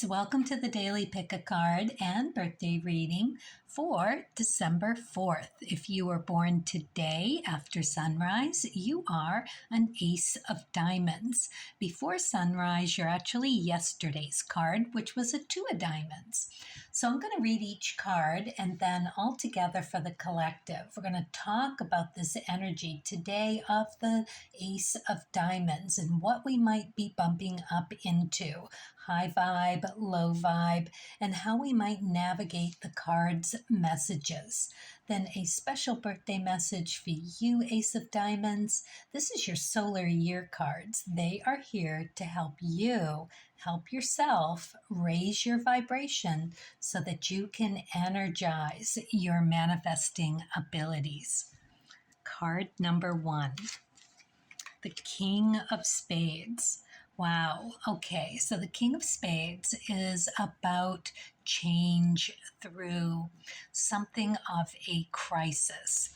Myss. Welcome to the Daily Pick a Card and birthday reading for December 4th. If you were born today after sunrise, you are an Ace of Diamonds. Before sunrise, you're actually yesterday's card, which was a Two of Diamonds. So I'm going to read each card and then all together for the collective. We're going to talk about this energy today of the Ace of Diamonds and what we might be bumping up into. High vibe, low vibe, and how we might navigate the card's messages. Then a special birthday message for you, Ace of Diamonds. This is your solar year cards. They are here to help you help yourself raise your vibration so that you can energize your manifesting abilities. Card number 1, the King of Spades. Wow. Okay. So the King of Spades is about change through something of a crisis.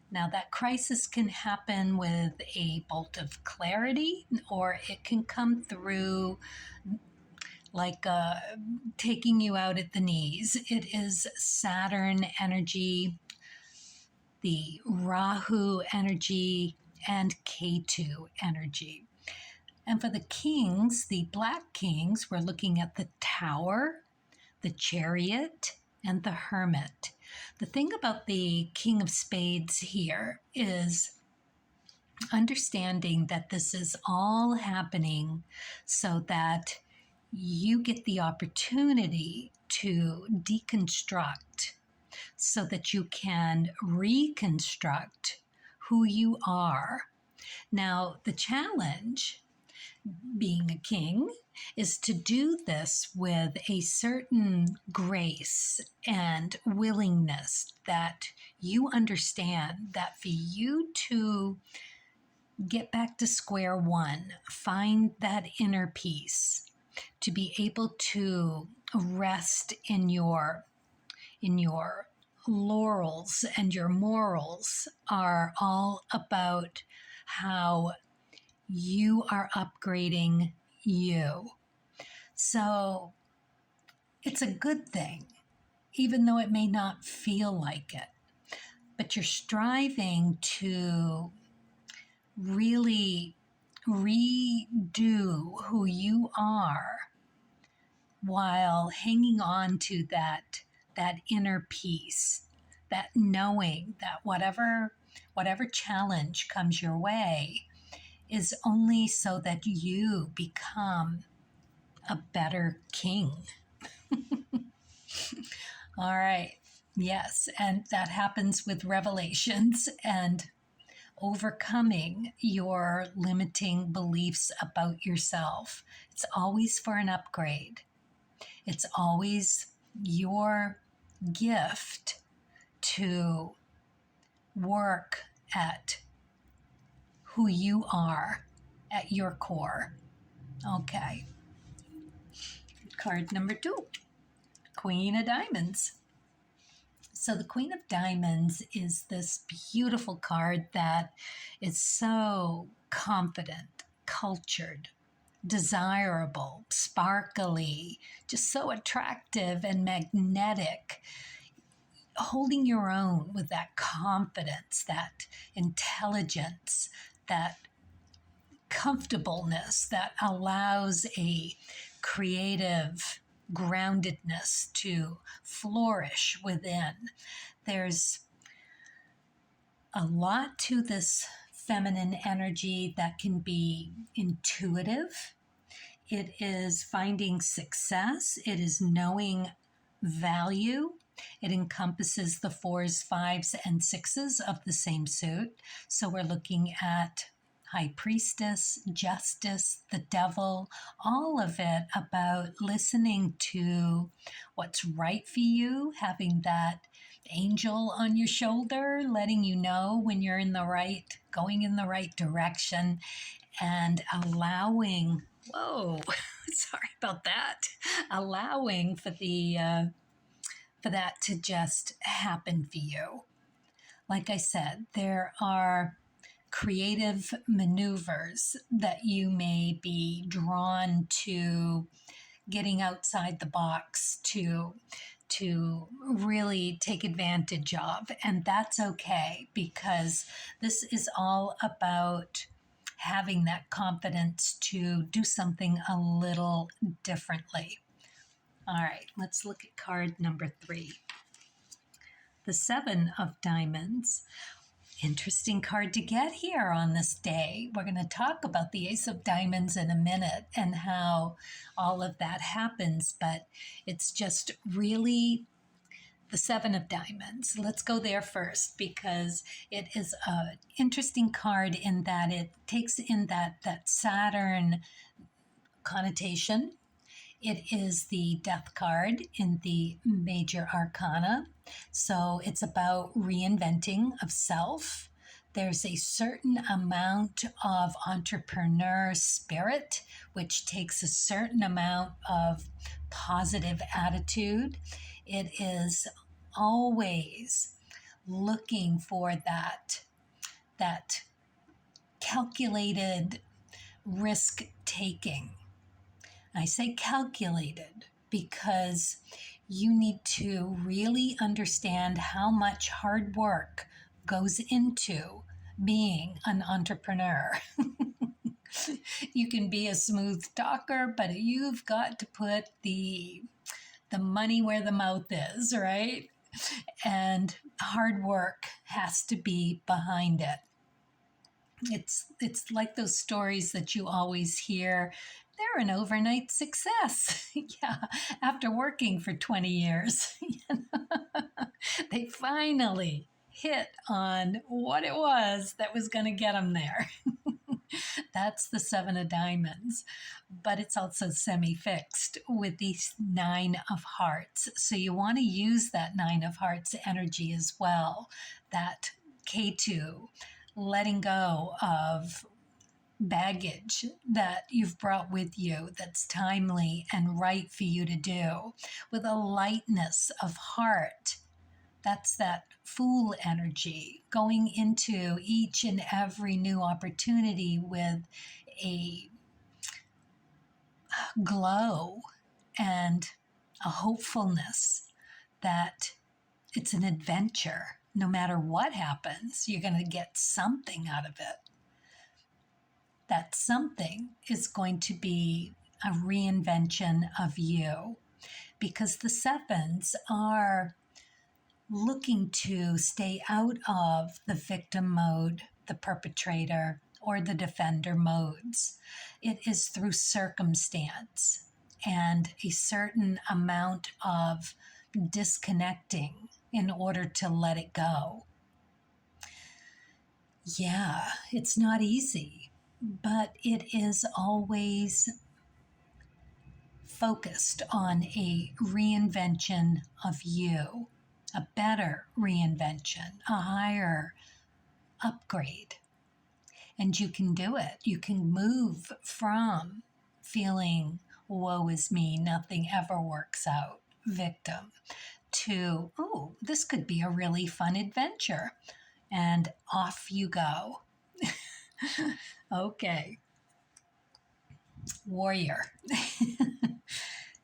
Now, that crisis can happen with a bolt of clarity, or it can come through like taking you out at the knees. It is Saturn energy, the Rahu energy, and Ketu energy. And for the kings, the black kings, we're looking at the Tower, the Chariot, and the Hermit. The thing about the King of Spades here is understanding that this is all happening so that you get the opportunity to deconstruct so that you can reconstruct who you are. Now, the challenge, being a king, is to do this with a certain grace and willingness that you understand that for you to get back to square one, find that inner peace, to be able to rest in your laurels and your morals are all about how you are upgrading you. So it's a good thing, even though it may not feel like it. But you're striving to really redo who you are while hanging on to that inner peace, that knowing that whatever challenge comes your way is only so that you become a better king. All right. Yes. And that happens with revelations and overcoming your limiting beliefs about yourself. It's always for an upgrade. It's always your gift to work at who you are at your core. Okay. Card number 2, Queen of Diamonds. So the Queen of Diamonds is this beautiful card that is so confident, cultured, desirable, sparkly, just so attractive and magnetic. Holding your own with that confidence, that intelligence, that comfortableness that allows a creative groundedness to flourish within. There's a lot to this feminine energy that can be intuitive. It is finding success. It is knowing value. It encompasses the 4s, 5s, and 6s of the same suit. So we're looking at High Priestess, Justice, the Devil, all of it about listening to what's right for you, having that angel on your shoulder, letting you know when you're going in the right direction, and allowing, sorry about that, allowing for that to just happen for you. Like I said, there are creative maneuvers that you may be drawn to getting outside the box to really take advantage of. And that's okay, because this is all about having that confidence to do something a little differently. All right, let's look at card number 3. The 7 of Diamonds. Interesting card to get here on this day. We're going to talk about the Ace of Diamonds in a minute and how all of that happens, but it's just really the 7 of Diamonds. Let's go there first, because it is an interesting card in that it takes in that Saturn connotation. It is the Death card in the Major Arcana. So it's about reinventing of self. There's a certain amount of entrepreneur spirit, which takes a certain amount of positive attitude. It is always looking for that calculated risk taking. I say calculated because you need to really understand how much hard work goes into being an entrepreneur. You can be a smooth talker, but you've got to put the money where the mouth is, right? And hard work has to be behind it. It's like those stories that you always hear. They're an overnight success. Yeah, after working for 20 years, they finally hit on what it was that was going to get them there. That's the 7 of Diamonds, but it's also semi-fixed with these 9 of Hearts. So you want to use that 9 of Hearts energy as well, that K2, letting go of baggage that you've brought with you that's timely and right for you to do, with a lightness of heart. That's that Fool energy, going into each and every new opportunity with a glow and a hopefulness that it's an adventure. No matter what happens, you're going to get something out of it. That something is going to be a reinvention of you, because the 7s are looking to stay out of the victim mode, the perpetrator, or the defender modes. It is through circumstance and a certain amount of disconnecting in order to let it go. Yeah, it's not easy, but it is always focused on a reinvention of you, a better reinvention, a higher upgrade. And you can do it. You can move from feeling, woe is me, nothing ever works out, victim, to, oh, this could be a really fun adventure. And off you go. Okay. Warrior.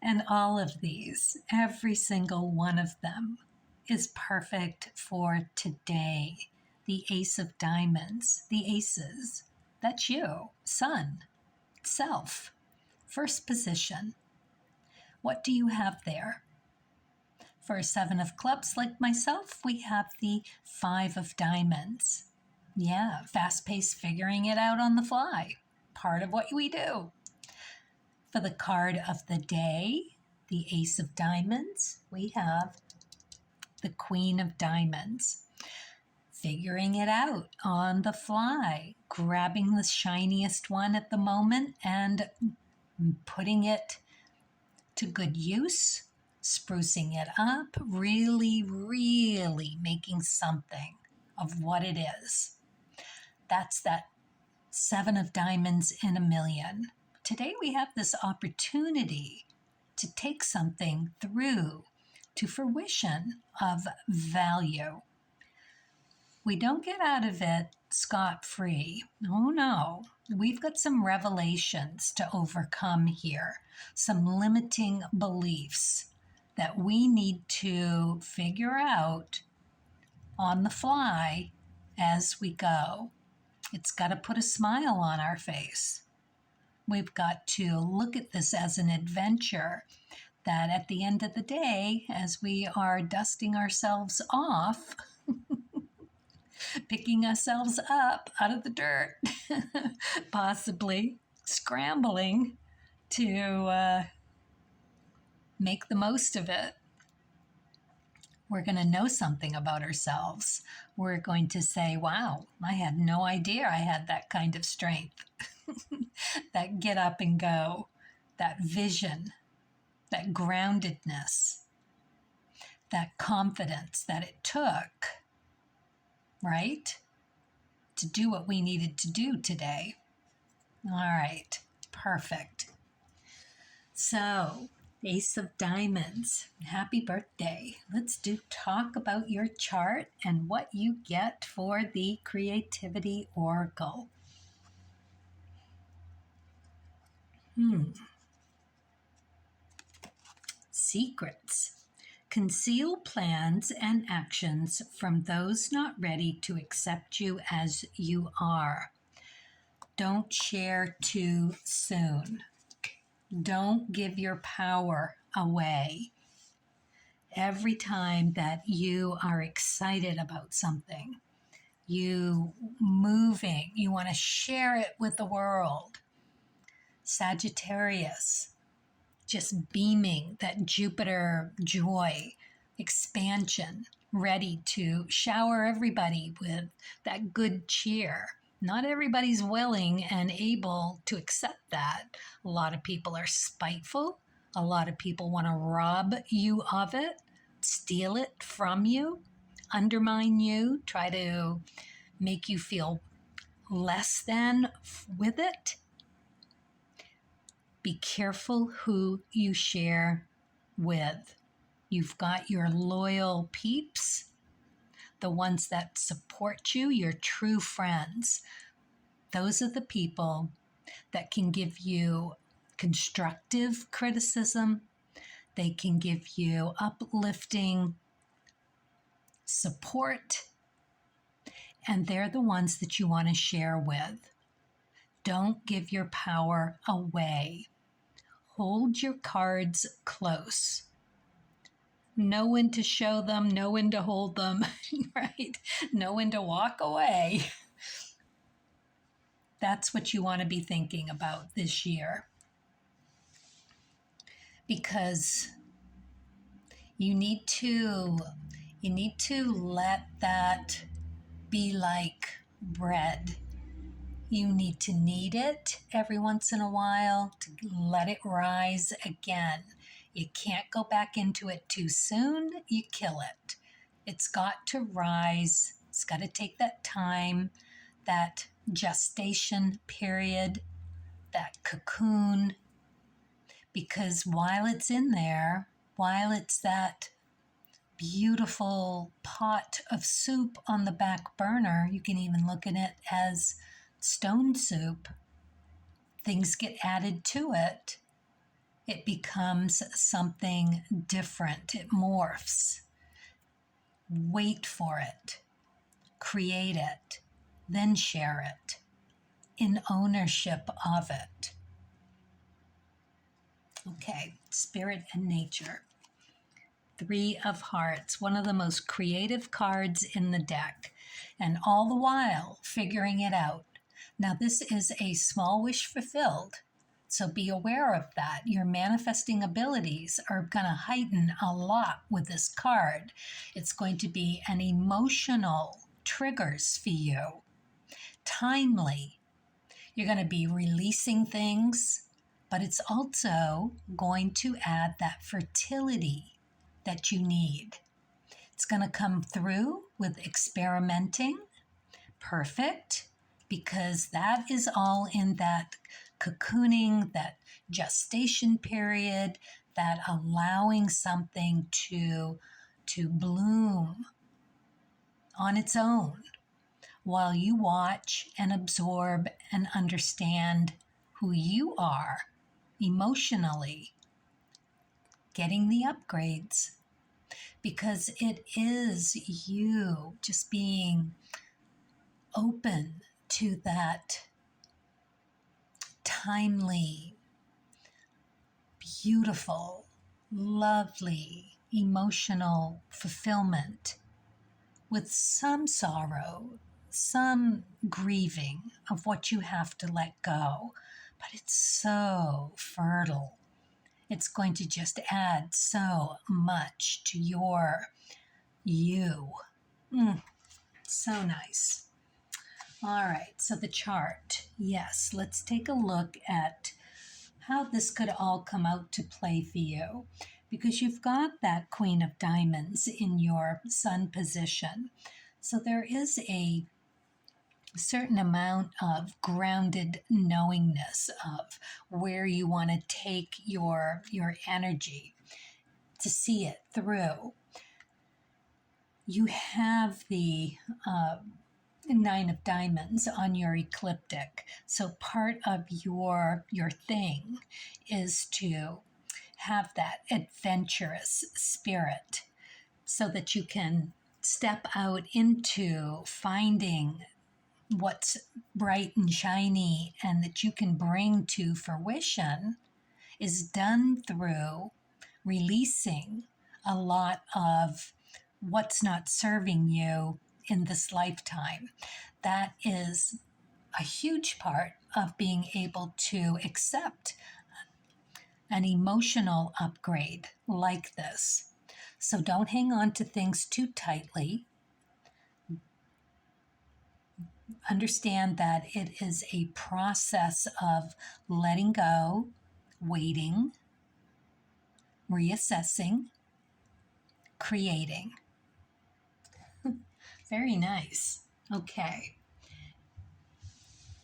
And all of these, every single one of them, is perfect for today. The Ace of Diamonds, the Aces, that's you, Sun, Self, first position. What do you have there? For a 7 of Clubs like myself, we have the 5 of Diamonds. Yeah, fast-paced figuring it out on the fly. Part of what we do. For the card of the day, the Ace of Diamonds, we have the Queen of Diamonds. Figuring it out on the fly, grabbing the shiniest one at the moment and putting it to good use, sprucing it up, really, really making something of what it is. That's that 7 of Diamonds in a million. Today we have this opportunity to take something through to fruition of value. we don't get out of it scot-free. Oh no, we've got some revelations to overcome here, some limiting beliefs that we need to figure out on the fly as we go. It's got to put a smile on our face. We've got to look at this as an adventure that at the end of the day, as we are dusting ourselves off, picking ourselves up out of the dirt, possibly scrambling to make the most of it, we're going to know something about ourselves. We're going to say, wow, I had no idea I had that kind of strength, that get up and go, that vision, that groundedness, that confidence that it took, right, to do what we needed to do today. All right, perfect. So, Ace of Diamonds, happy birthday. Let's talk about your chart and what you get for the Creativity Oracle. Secrets. Conceal plans and actions from those not ready to accept you as you are. Don't share too soon. Don't give your power away. Every time that you are excited about something, you moving, you want to share it with the world. Sagittarius, just beaming that Jupiter joy, expansion, ready to shower everybody with that good cheer. Not everybody's willing and able to accept that. A lot of people are spiteful. A lot of people want to rob you of it, steal it from you, undermine you, try to make you feel less than with it. Be careful who you share with. You've got your loyal peeps, the ones that support you, your true friends. Those are the people that can give you constructive criticism. They can give you uplifting support. And they're the ones that you want to share with. Don't give your power away. Hold your cards close. Know when to show them, know when to hold them, right? Know when to walk away. That's what you want to be thinking about this year. Because you need to let that be like bread. You need to knead it every once in a while to let it rise again. You can't go back into it too soon. You kill it. It's got to rise. It's got to take that time, that gestation period, that cocoon. Because while it's in there, while it's that beautiful pot of soup on the back burner, you can even look at it as stone soup, things get added to it, it becomes something different. It morphs. Wait for it. Create it. Then share it. In ownership of it. Okay, Spirit and Nature. 3 of Hearts, one of the most creative cards in the deck. And all the while, figuring it out. Now, this is a small wish fulfilled, so be aware of that. Your manifesting abilities are going to heighten a lot with this card. It's going to be an emotional triggers for you, timely. You're going to be releasing things, but it's also going to add that fertility that you need. It's going to come through with experimenting. Perfect. Because that is all in that cocooning, that gestation period, that allowing something to bloom on its own while you watch and absorb and understand who you are emotionally, getting the upgrades, because it is you just being open to that timely, beautiful, lovely, emotional fulfillment with some sorrow, some grieving of what you have to let go. But it's so fertile. It's going to just add so much to your you. So nice. All right, so the chart. Yes, let's take a look at how this could all come out to play for you, because you've got that Queen of Diamonds in your sun position. So there is a certain amount of grounded knowingness of where you want to take your energy to see it through. You have the Nine of Diamonds on your ecliptic. So part of your thing is to have that adventurous spirit so that you can step out into finding what's bright and shiny and that you can bring to fruition, is done through releasing a lot of what's not serving you in this lifetime. That is a huge part of being able to accept an emotional upgrade like this. So don't hang on to things too tightly. Understand that it is a process of letting go, waiting, reassessing, creating. Very nice. Okay.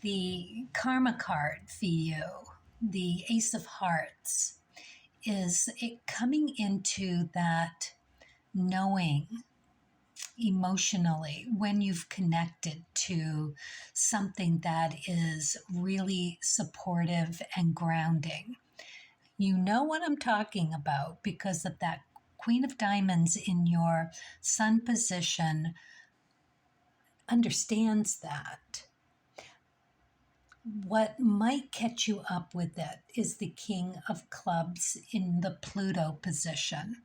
The Karma card for you, the Ace of Hearts, is it coming into that knowing emotionally when you've connected to something that is really supportive and grounding. You know what I'm talking about because of that Queen of Diamonds in your sun position understands that. What might catch you up with it is the King of Clubs in the Pluto position,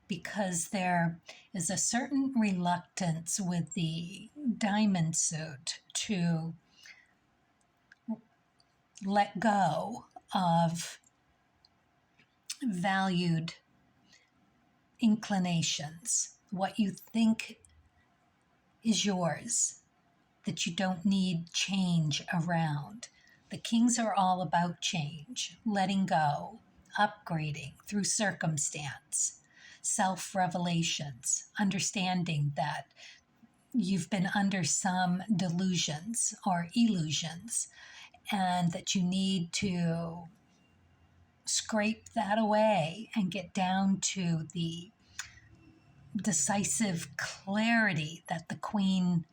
because there is a certain reluctance with the diamond suit to let go of valued inclinations, what you think is yours, that you don't need change around. The kings are all about change, letting go, upgrading through circumstance, self-revelations, understanding that you've been under some delusions or illusions and that you need to scrape that away and get down to the decisive clarity that the Queen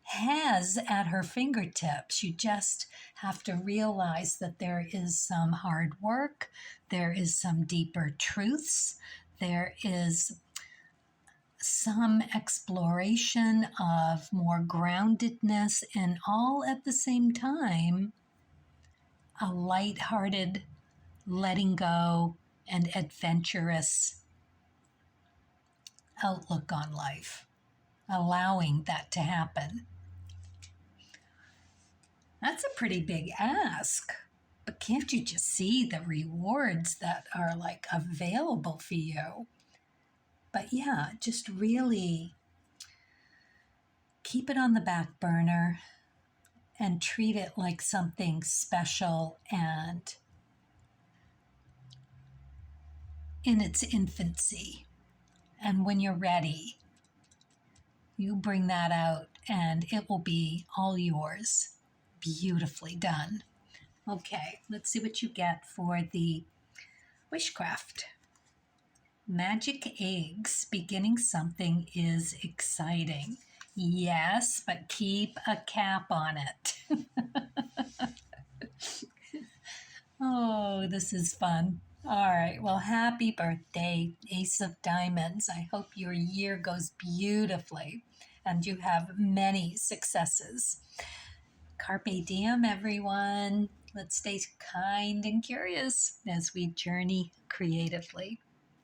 has at her fingertips. You just have to realize that there is some hard work, there is some deeper truths, there is some exploration of more groundedness, and all at the same time, a lighthearted letting go and adventurous outlook on life, allowing that to happen. That's a pretty big ask, but can't you just see the rewards that are like available for you? But yeah, just really keep it on the back burner and treat it like something special and in its infancy. And when you're ready, you bring that out and it will be all yours. Beautifully done. Okay, let's see what you get for the Wishcraft. Magic eggs, beginning something is exciting. Yes, but keep a cap on it. Oh, this is fun. All right. Well, happy birthday, Ace of Diamonds. I hope your year goes beautifully and you have many successes. Carpe diem, everyone. Let's stay kind and curious as we journey creatively.